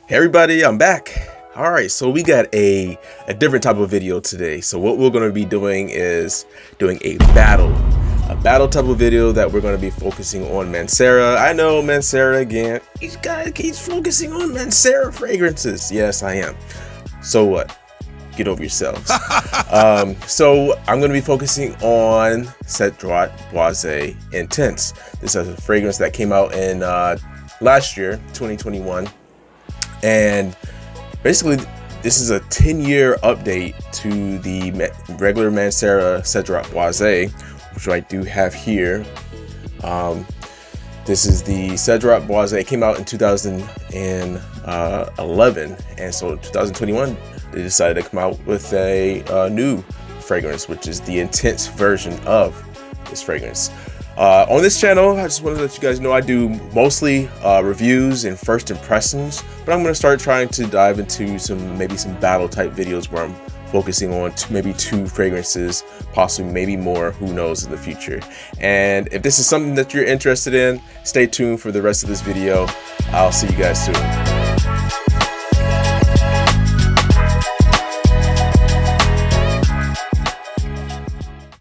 Hey everybody, I'm back. All right, so we got a different type of video today. So what we're going to be doing is doing a battle type of video that we're going to be focusing on Mancera. I know Mancera again. These guys keeps focusing on Mancera fragrances. Yes, I am. So what? Get over yourselves. So I'm going to be focusing on Cedrat Boise Intense. This is a fragrance that came out in last year, 2021. And basically, this is a 10-year update to the regular Mancera Cedrat Boise, which I do have here. This is the Cedrat Boise. It came out in 2011, and so in 2021, they decided to come out with a new fragrance, which is the intense version of this fragrance. On this channel, I just wanted to let you guys know I do mostly reviews and first impressions, but I'm going to start trying to dive into maybe some battle type videos where I'm focusing on maybe two fragrances, possibly maybe more, who knows, in the future. And if this is something that you're interested in, stay tuned for the rest of this video. I'll see you guys soon.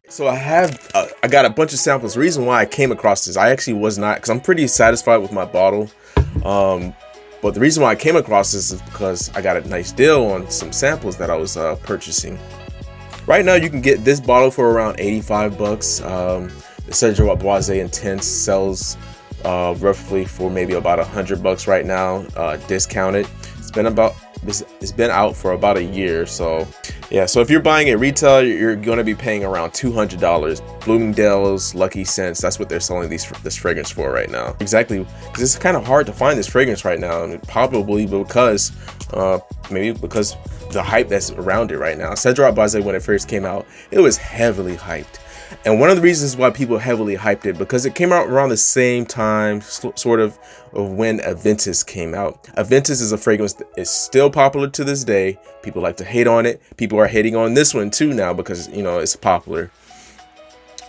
So I got a bunch of samples. The reason why I came across this, I actually was not, because I'm pretty satisfied with my bottle. But the reason why I came across this is because I got a nice deal on some samples that I was purchasing. Right now, you can get this bottle for around 85 bucks. The Cedrat Boise Intense sells roughly for maybe about 100 bucks right now, discounted. It's been out for about a year, so yeah. So if you're buying it retail, you're going to be paying around $200. Bloomingdale's, Lucky Scents, that's what they're selling this fragrance for right now. Exactly, because it's kind of hard to find this fragrance right now, and probably because maybe because the hype that's around it right now. Cedrat Boise, when it first came out, it was heavily hyped. And one of the reasons why people heavily hyped it, because it came out around the same time, sort of when Aventus came out. Aventus is a fragrance that is still popular to this day. People like to hate on it. People are hating on this one too now because, you know, it's popular.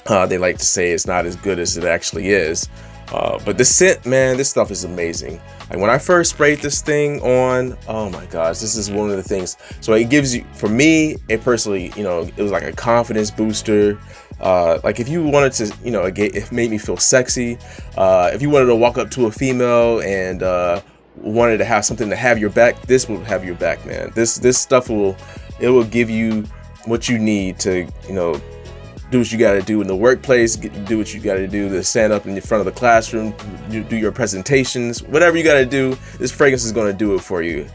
They like to say it's not as good as it actually is. But the scent, man, this stuff is amazing. Like when I first sprayed this thing on, oh my gosh, this is one of the things. So it gives you, for me, it personally, you know, it was like a confidence booster. Like if you wanted to, you know, it made me feel sexy. If you wanted to walk up to a female and wanted to have something to have your back, this will have your back, man. This stuff will give you what you need to, you know, do what you got to do in the workplace, do what you got to do to stand up in the front of the classroom, do your presentations, whatever you got to do. This fragrance is going to do it for you.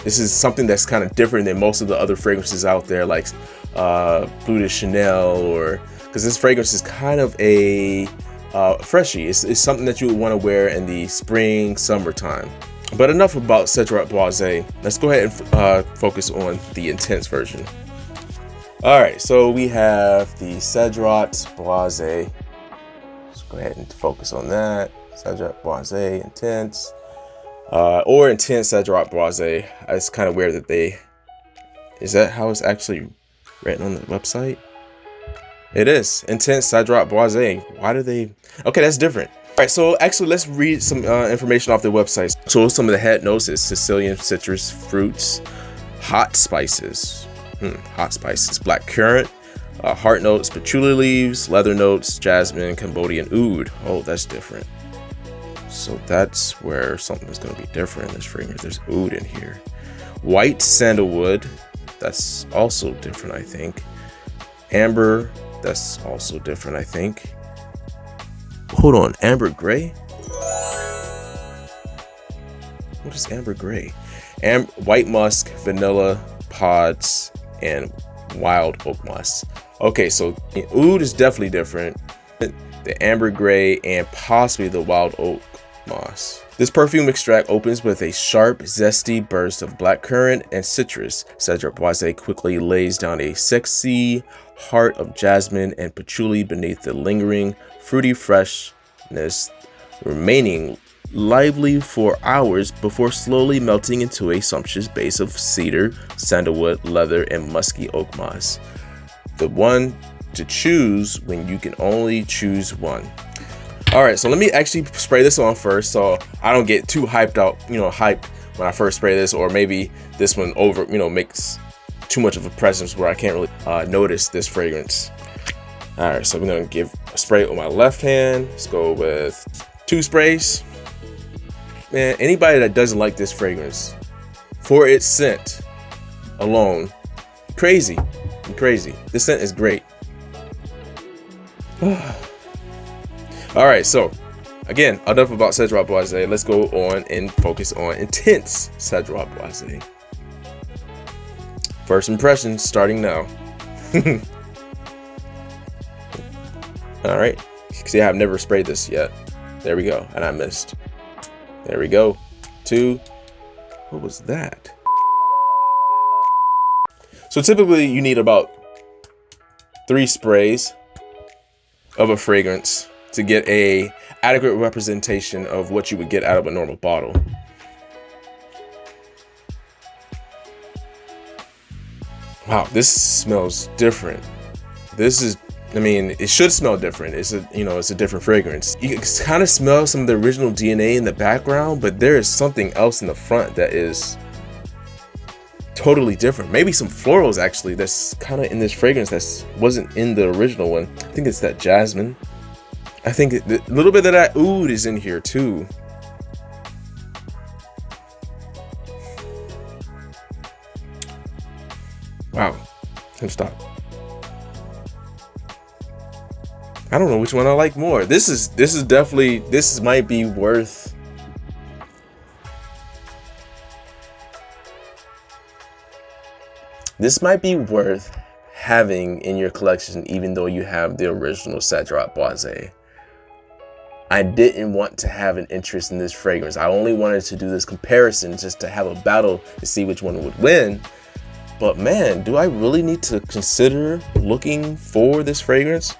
This is something that's kind of different than most of the other fragrances out there, like Bleu de Chanel, or because this fragrance is kind of a freshie. It's something that you would want to wear in the spring, summertime. But enough about Cedrat Boise. Let's go ahead and focus on the intense version. All right, so we have the Cedrat Boise. Let's go ahead and focus on that. Cedrat Boise Intense, or Intense Cedrat Boise. It's kind of weird that is that how it's actually written on the website? It is Intense Cedrat Boise. Why do they? Okay, that's different. All right, so actually let's read some information off the website. So some of the head notes is Sicilian citrus fruits, hot spices. Hot spices, black currant, heart notes, patchouli leaves, leather notes, jasmine, Cambodian oud. Oh, that's different. So that's where something is going to be different in this fragrance. There's oud in here. White sandalwood, that's also different, I think. Amber, that's also different, I think. Hold on, amber gray? What is amber gray? White musk, vanilla, pods, and wild oak moss. Okay, so oud is definitely different. The amber gray and possibly the wild oak moss. This perfume extract opens with a sharp, zesty burst of black currant and citrus. Cedrat Boise quickly lays down a sexy heart of jasmine and patchouli beneath the lingering, fruity freshness, remaining lively for hours before slowly melting into a sumptuous base of cedar, sandalwood, leather, and musky oak moss. The one to choose when you can only choose one. All right, so let me actually spray this on first, so I don't get too hyped out, hyped when I first spray this, or maybe this one over, makes too much of a presence where I can't really notice this fragrance. All right, so I'm gonna give a spray on my left hand. Let's go with 2 sprays. Man, anybody that doesn't like this fragrance for its scent alone, crazy. This scent is great. All right, so again, enough about Cedrat Boise. Let's go on and focus on intense Cedrat Boise. First impressions starting now. All right, see, I've never sprayed this yet. There we go, and I missed. There we go. 2. What was that? So typically you need about 3 sprays of a fragrance to get a adequate representation of what you would get out of a normal bottle. Wow, this smells different. This is, it should smell different. It's a different fragrance. You can kind of smell some of the original DNA in the background, but there is something else in the front that is totally different. Maybe some florals actually that's kind of in this fragrance that wasn't in the original one. I think it's that jasmine. I think a little bit of that oud is in here too. Wow, stop. I don't know which one I like more. This might be worth. This might be worth having in your collection, even though you have the original Cedrat Boise. I didn't want to have an interest in this fragrance. I only wanted to do this comparison just to have a battle to see which one would win. But man, do I really need to consider looking for this fragrance?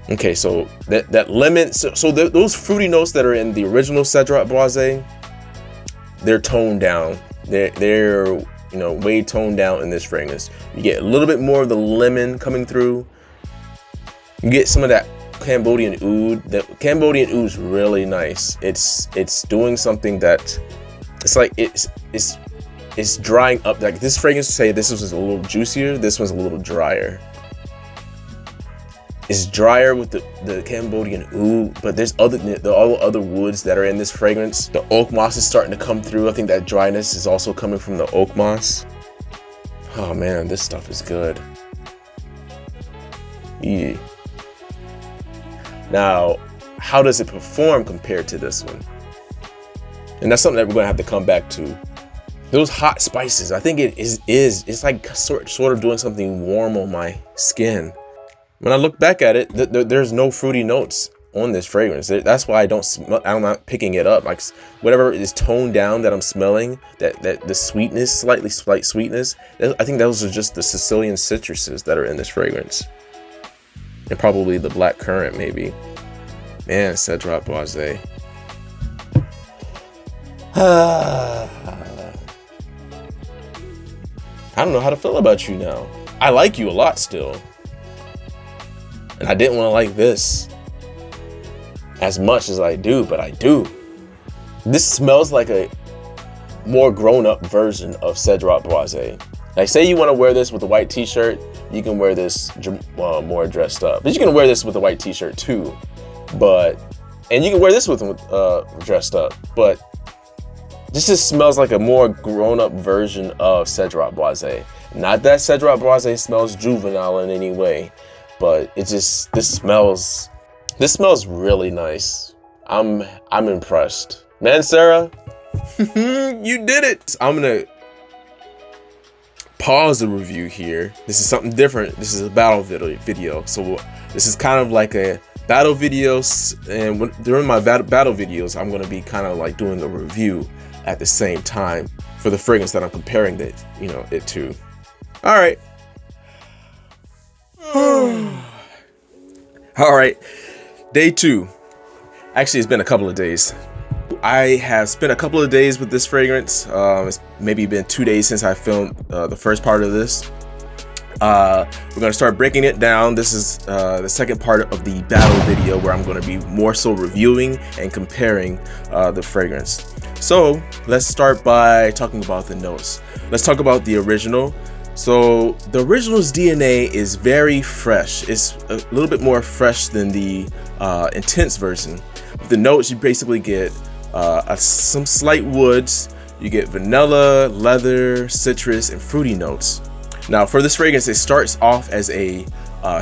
Okay, so that lemon, those fruity notes that are in the original Cedrat Boise, they're toned down. They're way toned down in this fragrance. You get a little bit more of the lemon coming through. You get some of that Cambodian oud. The Cambodian oud is really nice. It's doing something that it's like it's drying up. Like this fragrance, say this was a little juicier. This one's a little drier. It's drier with the Cambodian oud, but there's all other woods that are in this fragrance. The oak moss is starting to come through. I think that dryness is also coming from the oak moss. Oh man, this stuff is good. Yeah. Now, how does it perform compared to this one? And that's something that we're gonna have to come back to. Those hot spices, I think it's like sort of doing something warm on my skin. When I look back at it, there's no fruity notes on this fragrance. That's why I'm not picking it up. Like whatever is toned down that I'm smelling, that the sweetness, slight sweetness, I think those are just the Sicilian citruses that are in this fragrance. And probably the black currant, maybe. Man, Cedrat Boise. I don't know how to feel about you now. I like you a lot still. And I didn't want to like this as much as I do, but I do. This smells like a more grown-up version of Cedrat Boise. Like, say you want to wear this with a white t-shirt, you can wear this more dressed up. But you can wear this with a white t-shirt too. And you can wear this with dressed up. But this just smells like a more grown-up version of Cedrat Boise. Not that Cedrat Boise smells juvenile in any way, but it just this smells really nice. I'm impressed. Mancera, you did it. I'm gonna pause the review here. This is something different. This is a battle video. So this is kind of like a battle videos, and during my battle videos, I'm gonna be kind of like doing a review at the same time for the fragrance that I'm comparing it to. All right. All right, day 2. Actually, it's been a couple of days. I have spent a couple of days with this fragrance. It's maybe been 2 days since I filmed the first part of this. We're gonna start breaking it down. This is the second part of the battle video where I'm gonna be more so reviewing and comparing the fragrance. So let's start by talking about the notes. Let's talk about the original. So the original's DNA is very fresh. It's a little bit more fresh than the intense version. With the notes, you basically get some slight woods. You get vanilla, leather, citrus, and fruity notes. Now for this fragrance, it starts off as a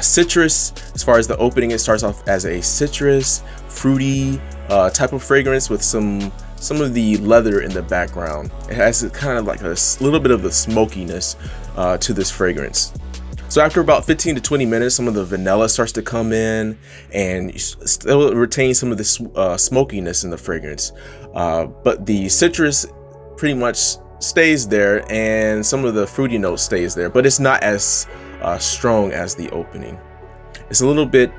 citrus. As far as the opening, it starts off as a citrus, fruity type of fragrance with some of the leather in the background. It has kind of like a little bit of the smokiness to this fragrance. So after about 15 to 20 minutes, some of the vanilla starts to come in, and you still retain some of the smokiness in the fragrance. But the citrus pretty much stays there, and some of the fruity notes stays there, but it's not as strong as the opening. It's a little bit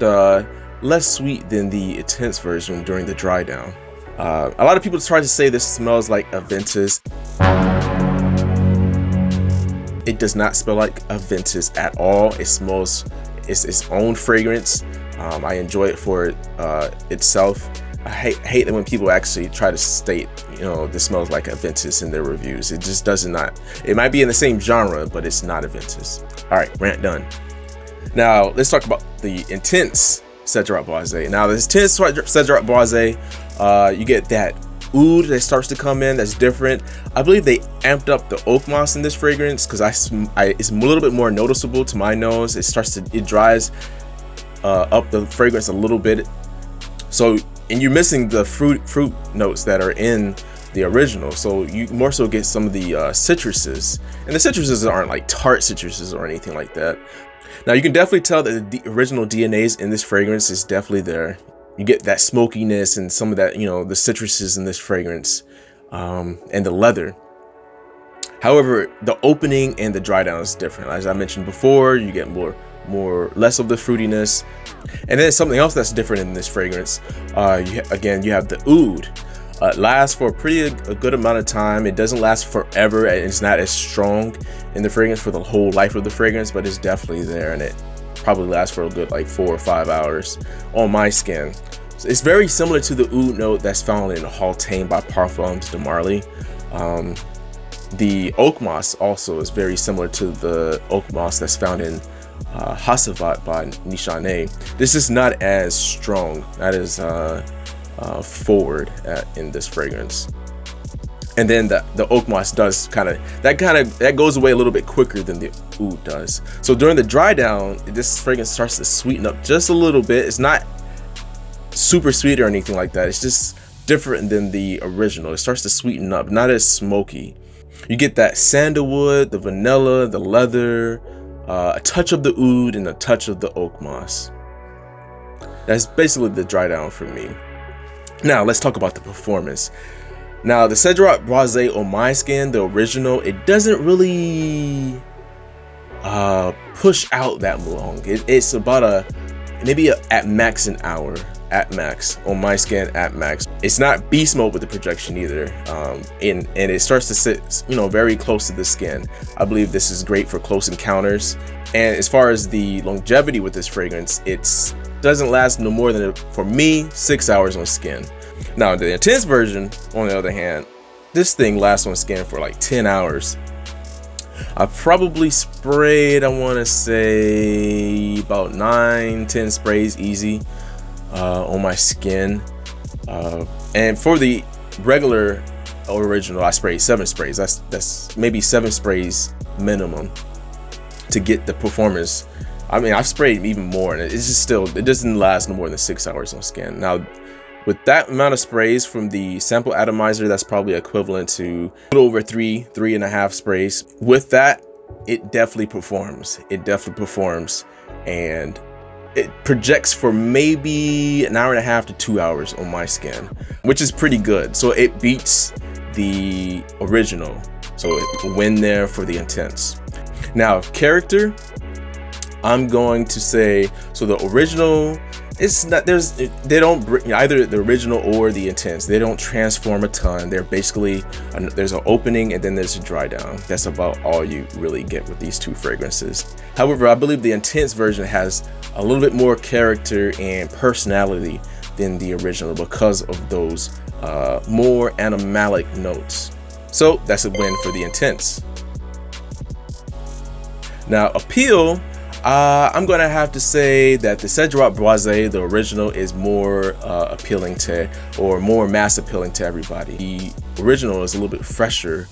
less sweet than the intense version during the dry down. A lot of people try to say this smells like Aventus. It does not smell like Aventus at all. It smells, it's its own fragrance. I enjoy it for itself. I hate that when people actually try to state, you know, this smells like Aventus in their reviews. It just does not. It might be in the same genre, but it's not Aventus. All right, rant done. Now let's talk about the intense Cedrat Boise. Now this intense Cedrat Boise, you get that oud that starts to come in. That's different. I believe they amped up the oak moss in this fragrance because it's a little bit more noticeable to my nose. It dries up the fragrance a little bit. So, and you're missing the fruit notes that are in the original, so you more so get some of the citruses, and the citruses aren't like tart citruses or anything like that. Now you can definitely tell that the original DNAs in this fragrance is definitely there. You get that smokiness and some of that, you know, the citruses in this fragrance, and the leather. However, the opening and the dry down is different. As I mentioned before, you get less of the fruitiness. And then something else that's different in this fragrance, again, you have the oud. It lasts for a good amount of time. It doesn't last forever, and it's not as strong in the fragrance for the whole life of the fragrance, but it's definitely there, and it probably lasts for a good like 4 or 5 hours on my skin. So it's very similar to the oud note that's found in Hautaine by Parfums de Marly. The oak moss also is very similar to the oak moss that's found in Hasavat by Nishane. This is not as strong, not as forward in this fragrance. And then the oak moss does that goes away a little bit quicker than the oud does. So during the dry down, this fragrance starts to sweeten up just a little bit. It's not super sweet or anything like that. It's just different than the original. It starts to sweeten up, not as smoky. You get that sandalwood, the vanilla, the leather, a touch of the oud, and a touch of the oak moss. That's basically the dry down for me. Now let's talk about the performance. Now the Cedrat Boise on my skin, the original, it doesn't really push out that long. It's about maybe at max an hour, at max on my skin, at max. It's not beast mode with the projection either, and it starts to sit, you know, very close to the skin. I believe this is great for close encounters. And as far as the longevity with this fragrance, it doesn't last no more than, for me, 6 hours on skin. Now the intense version, on the other hand, this thing lasts on skin for like 10 hours. I probably sprayed, I want to say about 9-10 sprays easy on my skin, and for the regular original, I sprayed 7 sprays. That's maybe 7 sprays minimum to get the performance. I mean, I've sprayed even more, and it's just still, it doesn't last no more than 6 hours on skin. Now with that amount of sprays from the sample atomizer, that's probably equivalent to a little over 3.5 sprays. With that, it definitely performs. It definitely performs, and it projects for maybe an hour and a half to 2 hours on my skin, which is pretty good. So it beats the original. So it win there for the intense. Now character, I'm going to say, so the original it's not, they don't bring either the original or the intense. They don't transform a ton. They're basically there's an opening and then there's a dry down. That's about all you really get with these two fragrances. However, I believe the intense version has a little bit more character and personality than the original because of those more animalic notes. So that's a win for the intense. Now appeal, I'm gonna have to say that the Cedrat Boise, the original, is more appealing to, or more mass appealing to everybody. The original is a little bit fresher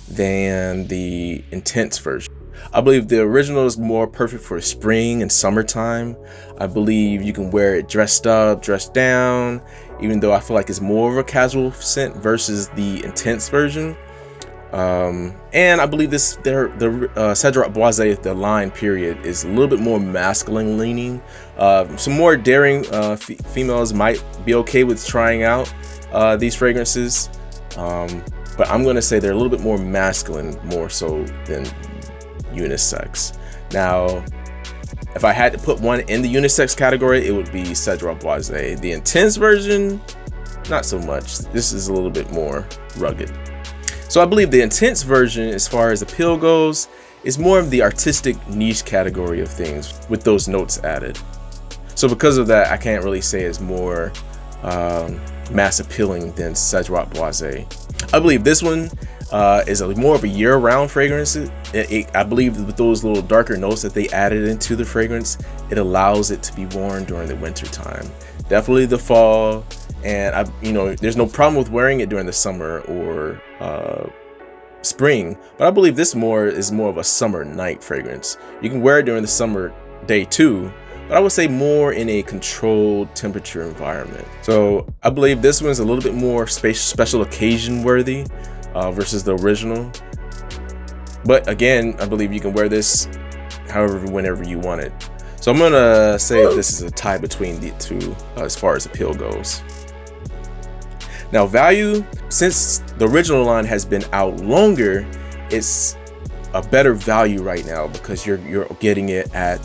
than the intense version. I believe the original is more perfect for spring and summertime. I believe you can wear it dressed up, dressed down, even though I feel like it's more of a casual scent versus the intense version. And I believe the Cedrat Boise, the line period, is a little bit more masculine leaning. Some more daring females might be okay with trying out these fragrances, but I'm going to say they're a little bit more masculine, more so than unisex. Now, if I had to put one in the unisex category, it would be Cedrat Boise. The intense version, not so much. This is a little bit more rugged. So I believe the intense version, as far as appeal goes, is more of the artistic niche category of things with those notes added. So because of that, I can't really say it's more mass appealing than Cedrat Boise. I believe this one is more of a year-round fragrance. I believe with those little darker notes that they added into the fragrance, it allows it to be worn during the winter time. Definitely the fall, and there's no problem with wearing it during the summer or spring. But I believe this is more of a summer night fragrance. You can wear it during the summer day too, but I would say more in a controlled temperature environment. So I believe this one's a little bit more special occasion worthy versus the original. But again, I believe you can wear this whenever you want it. So I'm gonna say this is a tie between the two as far as appeal goes. Now value, since the original line has been out longer, it's a better value right now because you're getting it at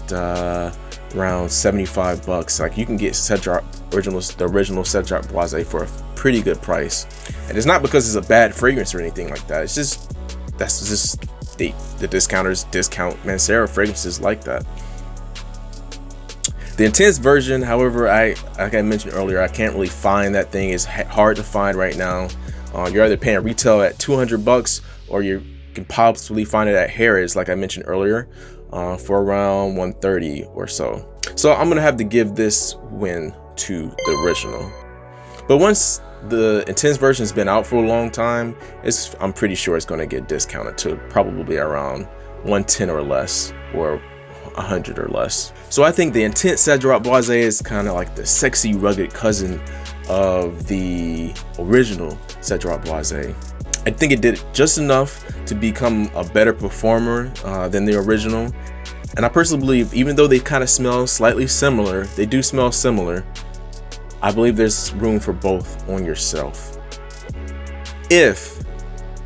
around 75 bucks. Like you can get the original Cedrat Boise for a pretty good price. And it's not because it's a bad fragrance or anything like that. It's just, that's just the discounters discount Mancera fragrances like that. The intense version, however, like I mentioned earlier, I can't really find that thing. It's hard to find right now. You're either paying retail at 200 bucks or you can possibly find it at Harrods, like I mentioned earlier, for around 130 or so. So I'm gonna have to give this win to the original. But once the intense version has been out for a long time, I'm pretty sure it's gonna get discounted to probably around 110 or less, or 100 or less. So I think the intense Cedrat Boise is kind of like the sexy, rugged cousin of the original Cedrat Boise. I think it did just enough to become a better performer than the original. And I personally believe, even though they kind of smell slightly similar, they do smell similar, I believe there's room for both on yourself, if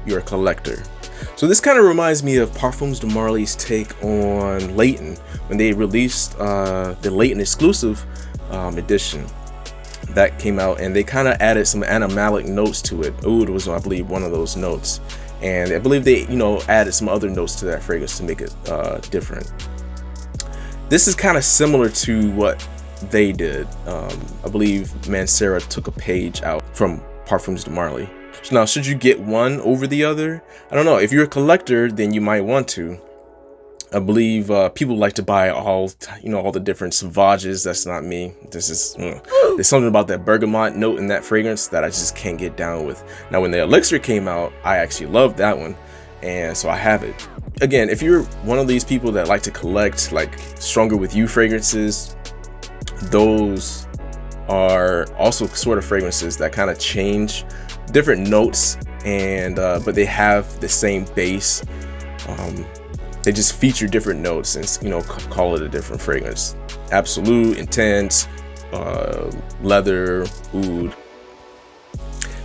you're a collector. So this kind of reminds me of Parfums de Marly's take on Layton when they released the Layton exclusive edition that came out, and they kind of added some animalic notes to it. Oud was, I believe, one of those notes, and I believe they added some other notes to that fragrance to make it different. This is kind of similar to what they did. I believe Mancera took a page out from Parfums de Marly. So now, should you get one over the other? I don't know. If you're a collector, then you might want to. I believe people like to buy all the different Sauvages. That's not me. This is there's something about that bergamot note in that fragrance that I just can't get down with. Now, when the Elixir came out, I actually loved that one, and so I have it. Again, if you're one of these people that like to collect like Stronger With You fragrances, those are also sort of fragrances that kind of change different notes, and but they have the same base. They just feature different notes and call it a different fragrance. Absolute, intense, leather, oud.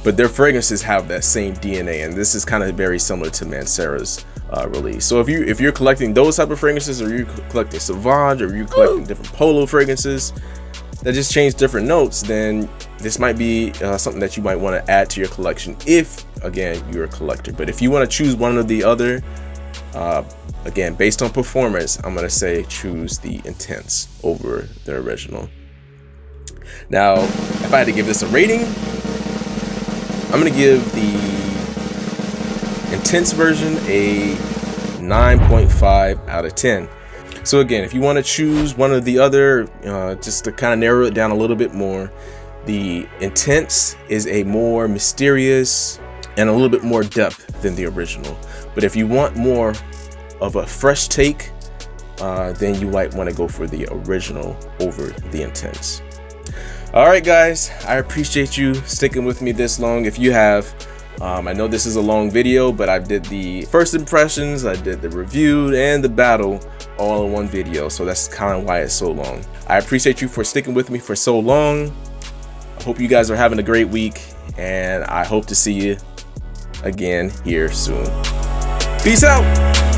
But their fragrances have that same DNA, and this is kind of very similar to Mancera's release. So if you're collecting those type of fragrances, or you're collecting Sauvage, or you're collecting different Polo fragrances, that just change different notes, then this might be something that you might want to add to your collection if, again, you're a collector. But if you want to choose one or the other, again, based on performance, I'm going to say choose the Intense over the original. Now, if I had to give this a rating, I'm going to give the Intense version a 9.5 out of 10. So again, if you want to choose one or the other, just to kind of narrow it down a little bit more, the Intense is a more mysterious and a little bit more depth than the original. But if you want more of a fresh take, then you might want to go for the original over the Intense. All right, guys, I appreciate you sticking with me this long. If you have, I know this is a long video, but I did the first impressions, I did the review and the battle all in one video, so that's kind of why it's so long. I appreciate you for sticking with me for so long. I hope you guys are having a great week, and I hope to see you again here soon. Peace out.